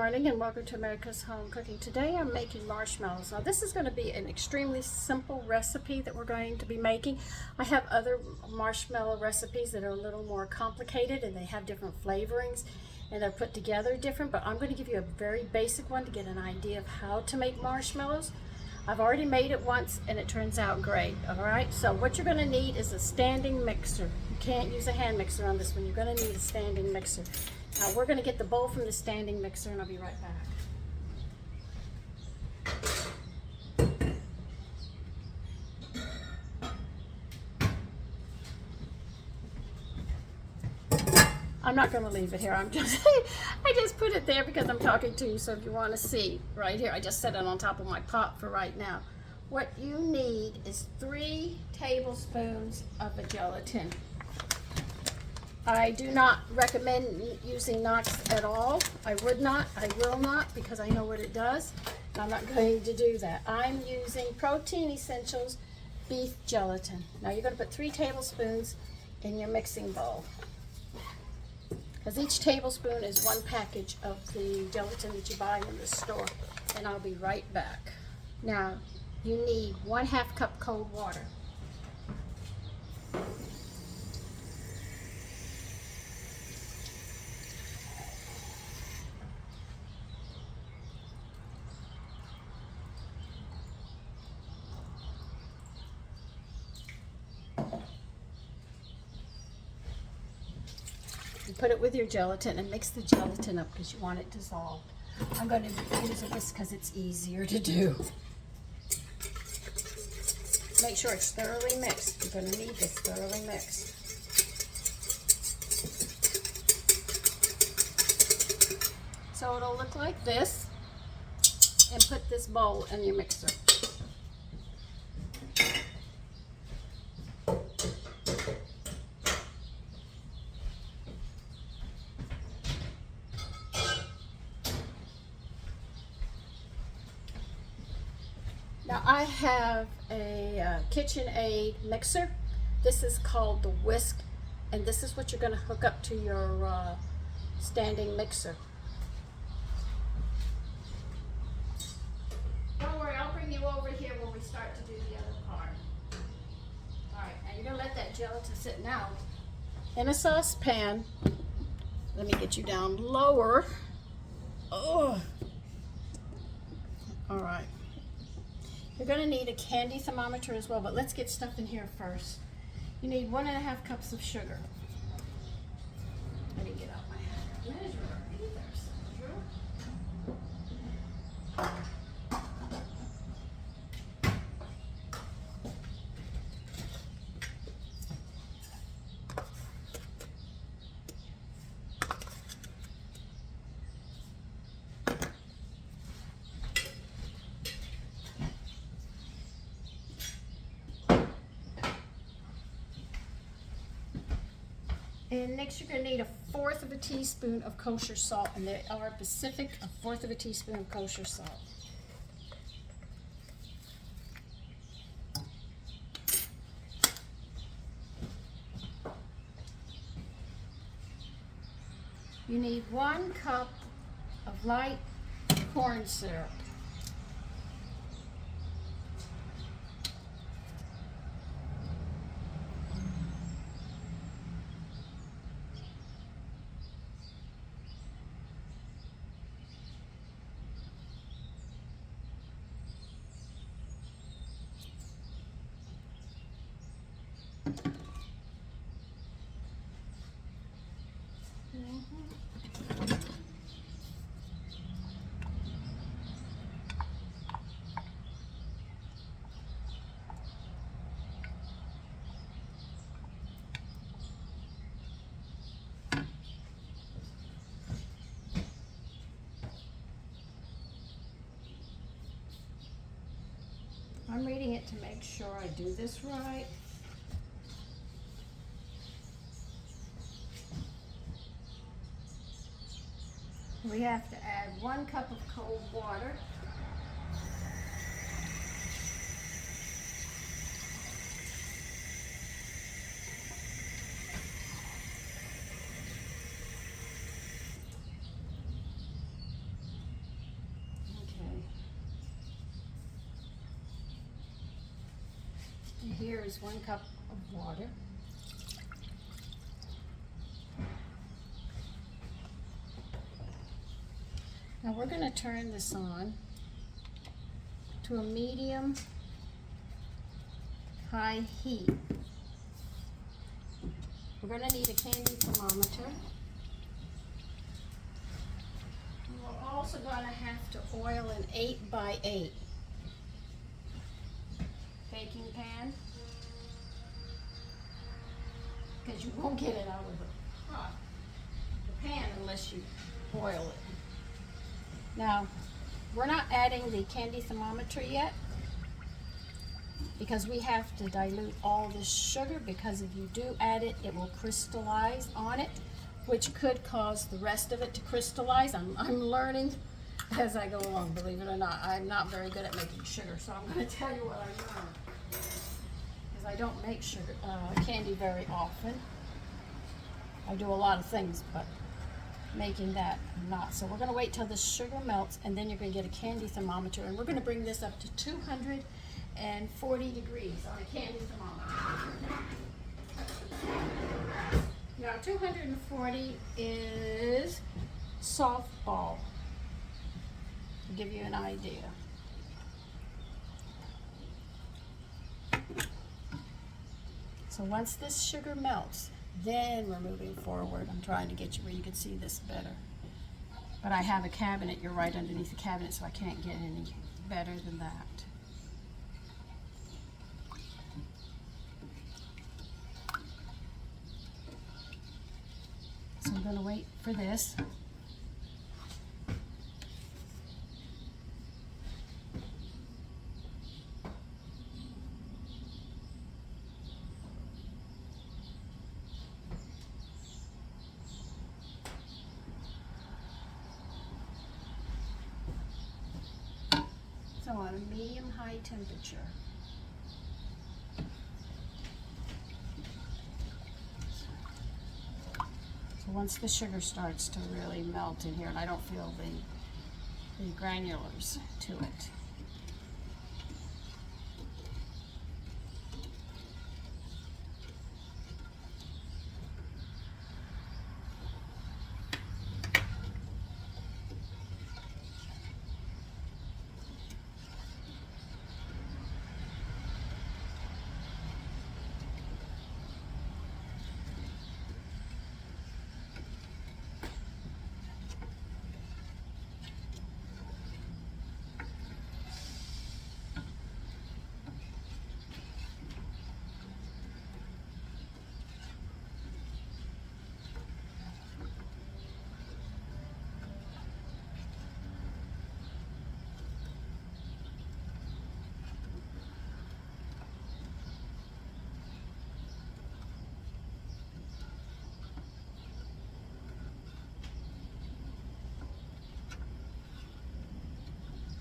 morning and welcome to America's Home Cooking. Today I'm making marshmallows. Now this is going to be an extremely simple recipe that we're going to be making. I have other marshmallow recipes that are a little more complicated and they have different flavorings and they're put together different, but I'm going to give you a very basic one to get an idea of how to make marshmallows. I've already made it once and it turns out great. Alright, so what you're going to need is a standing mixer. You can't use a hand mixer on this one. You're going to need a standing mixer. Now we're going to get the bowl from the standing mixer and I'll be right back. I'm not going to leave it here. I just put it there because I'm talking to you. So if you want to see right here, I just set it on top of my pot for right now. What you need is 3 tablespoons of a gelatin. I do not recommend using Knox at all. I will not, because I know what it does. I'm not going to do that. I'm using Protein Essentials beef gelatin. Now you're going to put 3 tablespoons in your mixing bowl, because each tablespoon is 1 package of the gelatin that you buy in the store. And I'll be right back. Now you need 1/2 cup cold water. You put it with your gelatin and mix the gelatin up because you want it dissolved. I'm going to use this because it's easier to do. Make sure it's thoroughly mixed. You're going to need this thoroughly mixed. So it'll look like this, and put this bowl in your mixer. Now I have a KitchenAid mixer. This is called the whisk, and this is what you're going to hook up to your standing mixer. Don't worry, I'll bring you over here when we start to do the other part. Alright, now you're going to let that gelatin sit now in a saucepan. Let me get you down lower. Oh. Alright. You're going to need a candy thermometer as well, but let's get stuff in here first. You need 1.5 cups of sugar. Let me get out my measurer. Hey there, Sandra. And next you're going to need 1/4 teaspoon of kosher salt, and they are Pacific, 1/4 teaspoon of kosher salt. You need 1 cup of light corn syrup. I'm reading it to make sure I do this right. We have to add 1 cup of cold water. here is 1 cup of water. Now we're going to turn this on to a medium high heat. We're going to need a candy thermometer. We're also going to have to oil an 8x8 baking pan, because you won't get it out of the pan unless you oil it. Now, we're not adding the candy thermometer yet because we have to dilute all this sugar, because if you do add it, it will crystallize on it, which could cause the rest of it to crystallize. I'm learning as I go along, believe it or not. I'm not very good at making sugar, so I'm going to tell you what I learned. Because I don't make sugar candy very often. I do a lot of things, but making that not. So we're going to wait till the sugar melts, and then you're going to get a candy thermometer, and we're going to bring this up to 240 degrees on a candy thermometer. Now 240 is softball, to give you an idea. So once this sugar melts, then we're moving forward. I'm trying to get you where you can see this better. But I have a cabinet, you're right underneath the cabinet, so I can't get any better than that. So I'm going to wait for this. So on a medium-high temperature. So once the sugar starts to really melt in here, and I don't feel the granulars to it.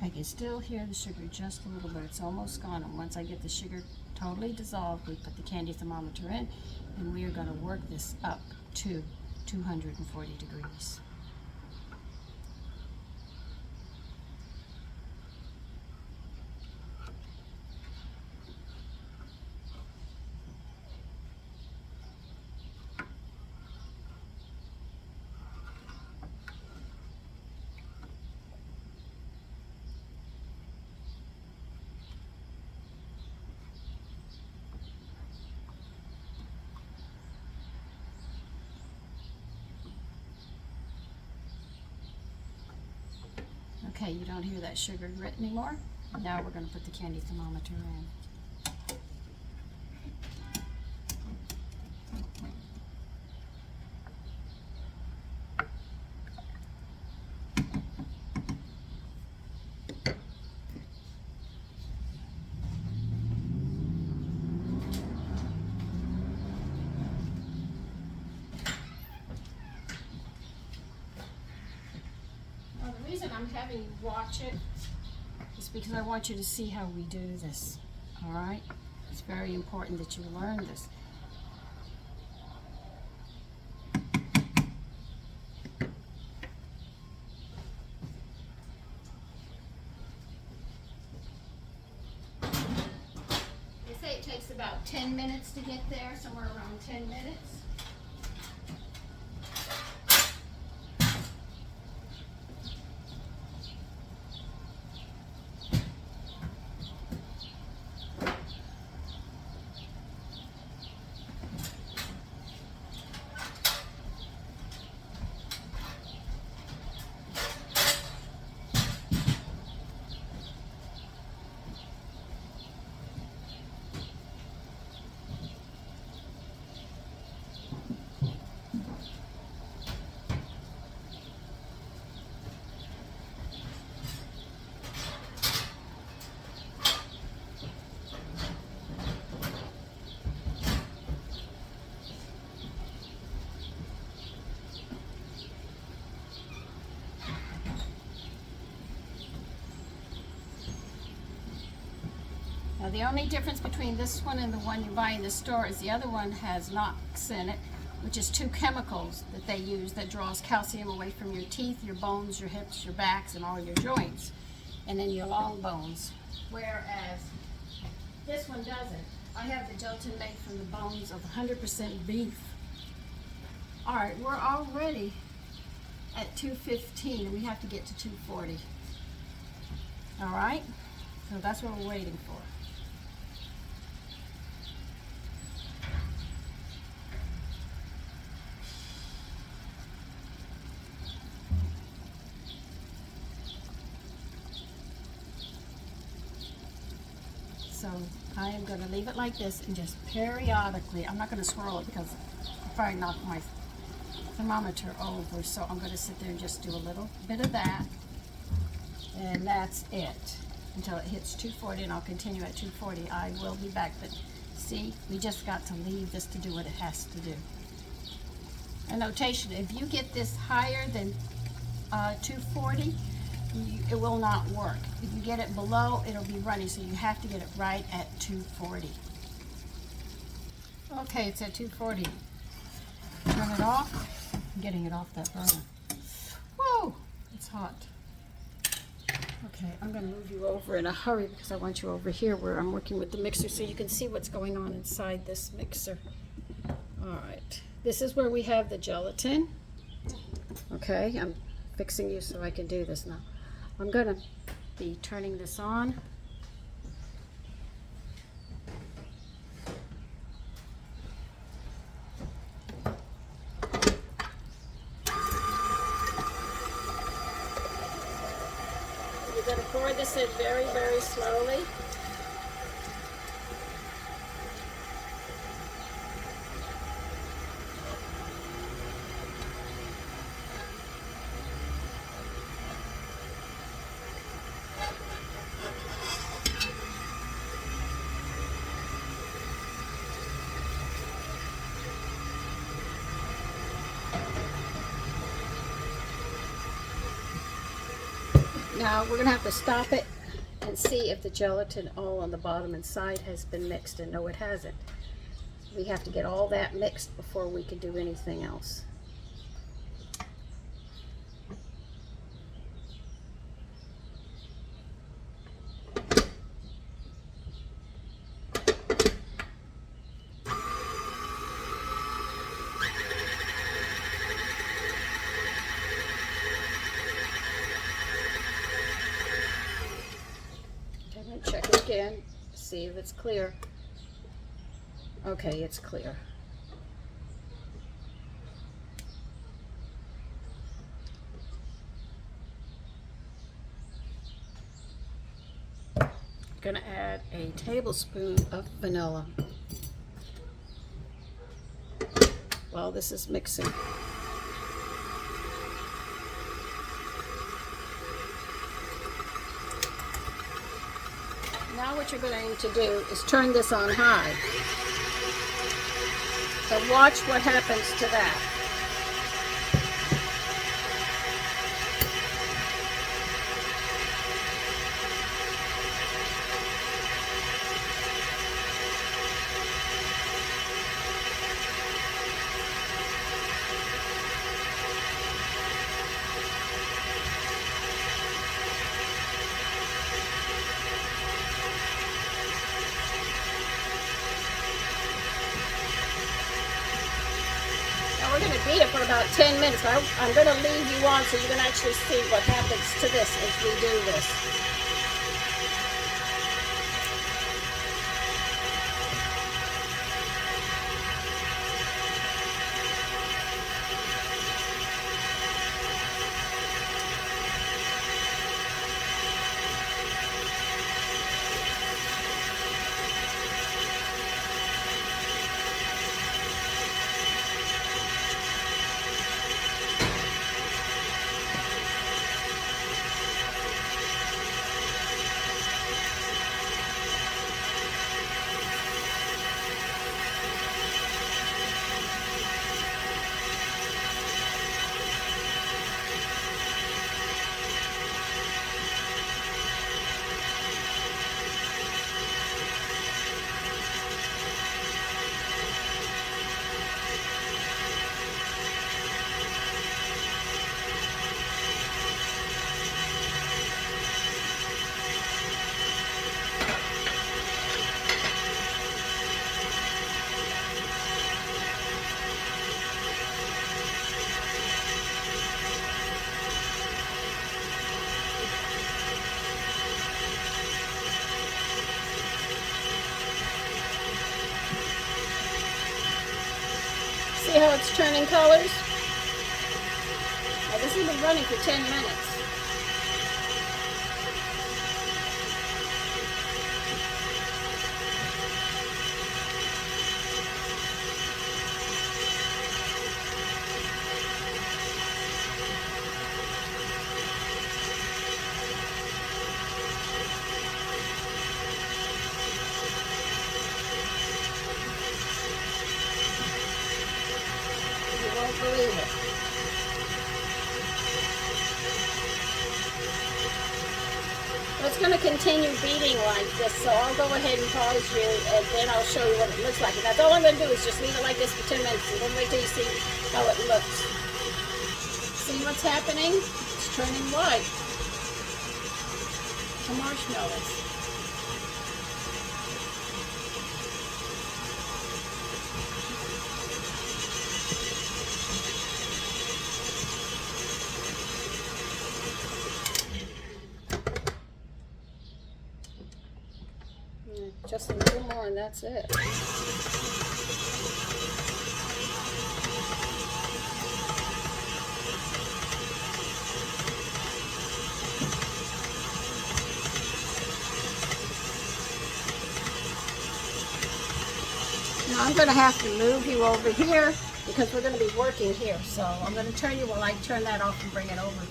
I can still hear the sugar just a little bit. It's almost gone. And once I get the sugar totally dissolved, we put the candy thermometer in, and we are going to work this up to 240 degrees. Okay, you don't hear that sugar grit anymore. Now we're going to put the candy thermometer in. I'm having you watch it is because I want you to see how we do this. All right? It's very important that you learn this. They say it takes about about 10 minutes to get there, somewhere around 10 minutes. Now the only difference between this one and the one you buy in the store is the other one has NOx in it, which is two chemicals that they use that draws calcium away from your teeth, your bones, your hips, your backs, and all your joints, and then your long bones. Whereas this one doesn't. I have the gelatin made from the bones of 100% beef. All right, we're already at 2:15 and we have to get to 2:40. All right, so that's what we're waiting for. So I am going to leave it like this and just periodically, I'm not going to swirl it because I'll probably knock my thermometer over, so I'm going to sit there and just do a little bit of that, and that's it until it hits 240, and I'll continue at 240. I will be back, but see, we just got to leave this to do what it has to do. A notation, if you get this higher than 240, it will not work. If you get it below, it'll be runny, so you have to get it right at 240. Okay, it's at 240. Turn it off. I'm getting it off that burner. Whoa, it's hot. Okay, I'm going to move you over in a hurry because I want you over here where I'm working with the mixer so you can see what's going on inside this mixer. All right, this is where we have the gelatin. Okay, I'm fixing you so I can do this now. I'm going to be turning this on. You're going to pour this in very, very slowly. Now we're going to have to stop it and see if the gelatin all on the bottom and side has been mixed, and no, it hasn't. We have to get all that mixed before we can do anything else. Check it again, see if it's clear. Okay, it's clear. I'm going to add a tablespoon of vanilla while this is mixing. Now what you're going to do is turn this on high. So watch what happens to that. beat it for about 10 minutes. I'm going to leave you on so you can actually see what happens to this as we do this. See how it's turning colors? Now this has been running for 10 minutes. You won't believe it. Well, it's going to continue beating like this, so I'll go ahead and pause you, and then I'll show you what it looks like. And that's all I'm going to do is just leave it like this for 10 minutes, and then wait till you see how it looks. See what's happening? It's turning white to marshmallows. Just a little more and that's it. Now I'm going to have to move you over here because we're going to be working here. So I'm going to turn you while I turn that off and bring it over.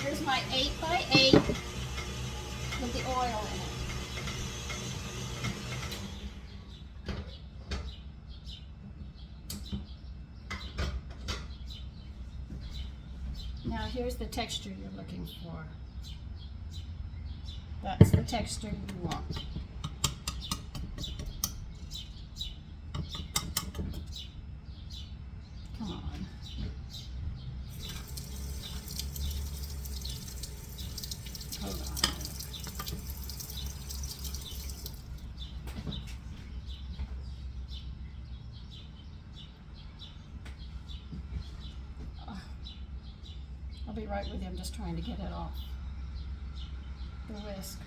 Here's my 8x8. With the oil in it. Now here's the texture you're looking for. That's the texture you want. Come on. Hold on. I'll be right with you. I'm just trying to get it off the whisk.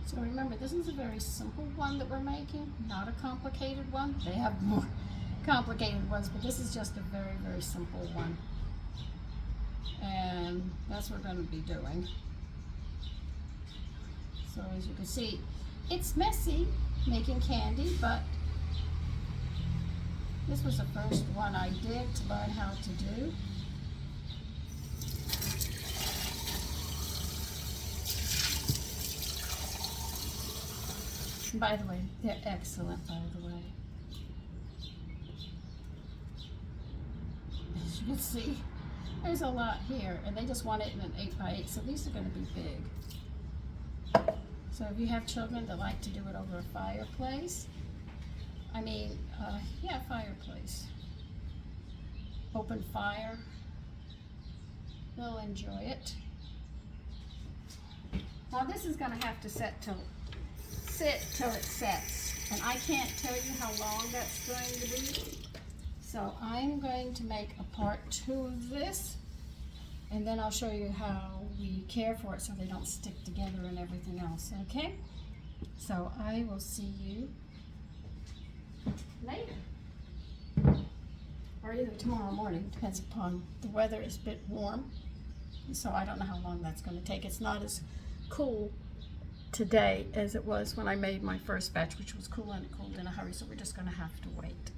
So remember, this is a very simple one that we're making, not a complicated one. They have more complicated ones, but this is just a very, very simple one. And that's what we're going to be doing. So as you can see, it's messy making candy, but this was the first one I did to learn how to do. And by the way, they're excellent, by the way. As you can see, there's a lot here, and they just want it in an 8x8, so these are going to be big. So if you have children that like to do it over a fireplace, fireplace, open fire, they'll enjoy it. Now this is going to have to sit till it sets, and I can't tell you how long that's going to be. So I'm going to make a part 2 of this, and then I'll show you how we care for it so they don't stick together and everything else, okay? So I will see you later. Or either tomorrow morning, depends upon the weather is a bit warm. So I don't know how long that's going to take. It's not as cool today as it was when I made my first batch, which was cool and it cooled in a hurry, so we're just going to have to wait.